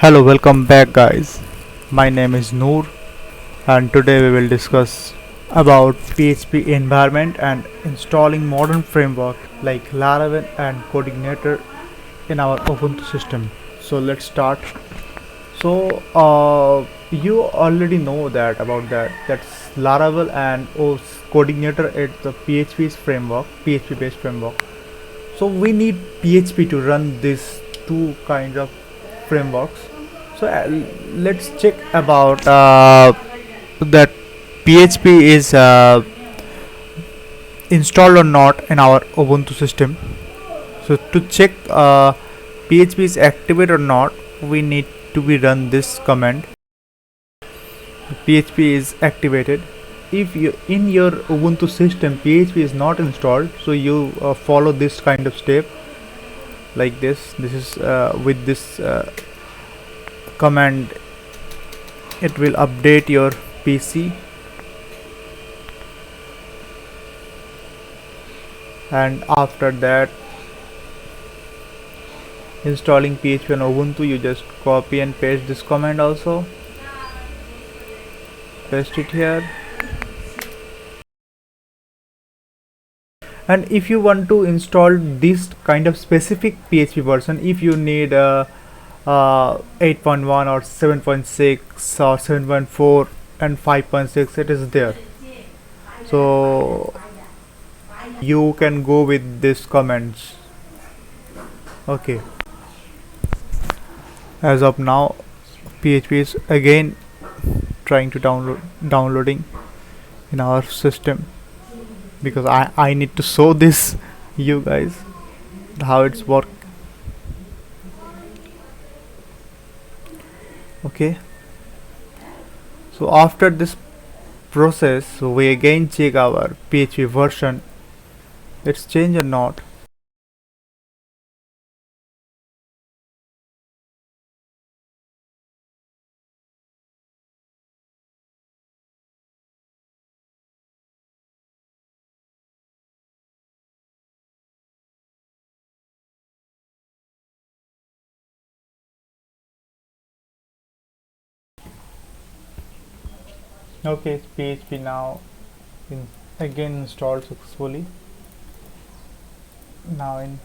Hello, welcome back guys. My name is Noor and today we will discuss about PHP environment and installing modern framework like Laravel and Codigniter in our Ubuntu system. So let's start. You already know that about that's Laravel and Codigniter. It's the PHP's framework, PHP based framework. So we need PHP to run these two kinds of frameworks. So let's check about that PHP is installed or not in our Ubuntu system. So to check PHP is activated or not, we need to be run this command. PHP is activated. If you in your Ubuntu system PHP is not installed, so you follow this kind of step like this. This is with this command it will update your PC, and after that installing PHP on Ubuntu, you just copy and paste this command, also paste it here. And if you want to install this kind of specific PHP version, if you need 8.1 or 7.6 or 7.4 and 5.6, it is there. So you can go with this comments. Okay, as of now PHP is again trying to downloading in our system, because I need to show this you guys how it's work. Okay, so after this process we again check our PHP version, it's changed or not. Okay, PHP now again installed successfully. Now in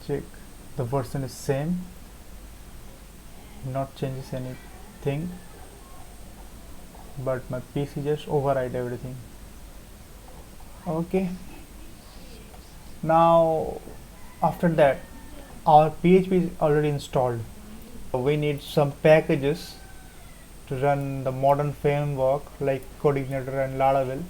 check, the version is same, not changes anything, but my PC just override everything. Okay, now after that our PHP is already installed. We need some packages to run the modern framework like Codigniter and Laravel.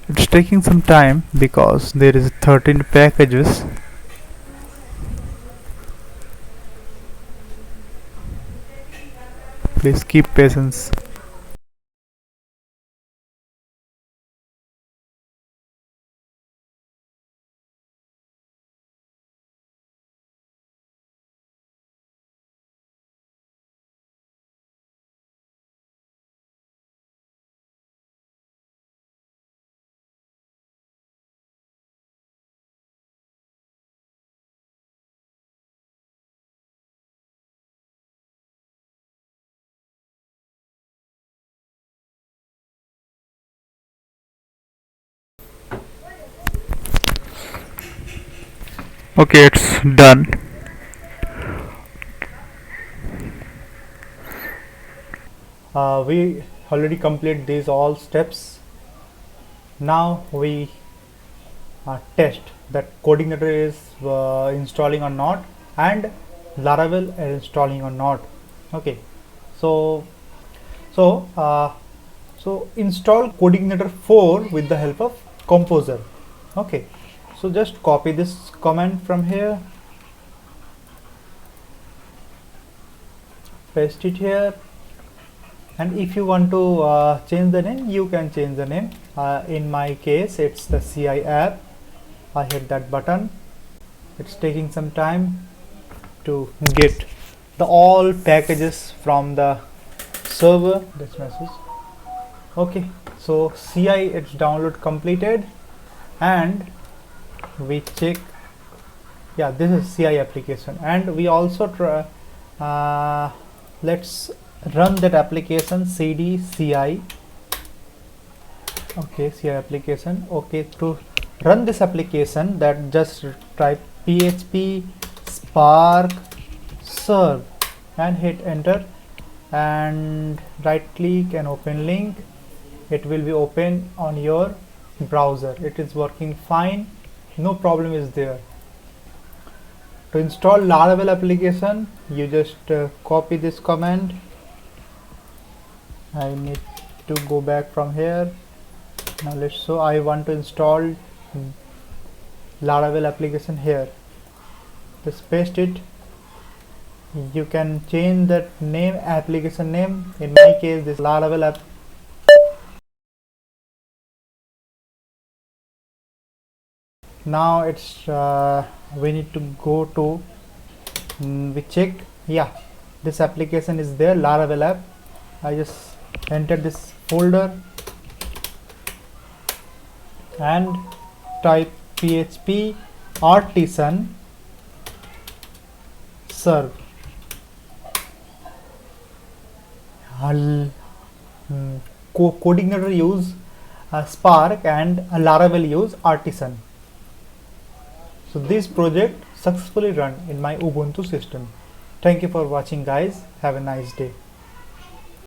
It's taking some time because there is 13 packages. Please keep patience. Okay, it's done. We already complete these all steps. Now we test that Codigniter is installing or not, and Laravel is installing or not. Okay, so so so install Codigniter 4 with the help of Composer. Okay, so just copy this command from here, paste it here, and if you want to change the name, you can change the name. In my case it's the CI app. I hit that button. It's taking some time to get the all packages from the server. This message. Okay, so CI, it's download completed, and we check. Yeah, this is CI application, and we also try, let's run that application cd CI. Okay, CI application. Okay, to run this application, that just type php spark serve and hit enter, and right click and open link. It will be open on your browser. It is working fine, no problem is there. To install Laravel application, you just copy this command. I need to go back from here. Now so I want to install Laravel application here. Just paste it. You can change that name, application name. In my case, this Laravel app. Now it's we need to go to we check. Yeah, this application is there, Laravel app. I just enter this folder and type php artisan serve. Codigniter use Spark and Laravel use Artisan. So this project successfully run in my Ubuntu system. Thank you for watching guys. Have a nice day.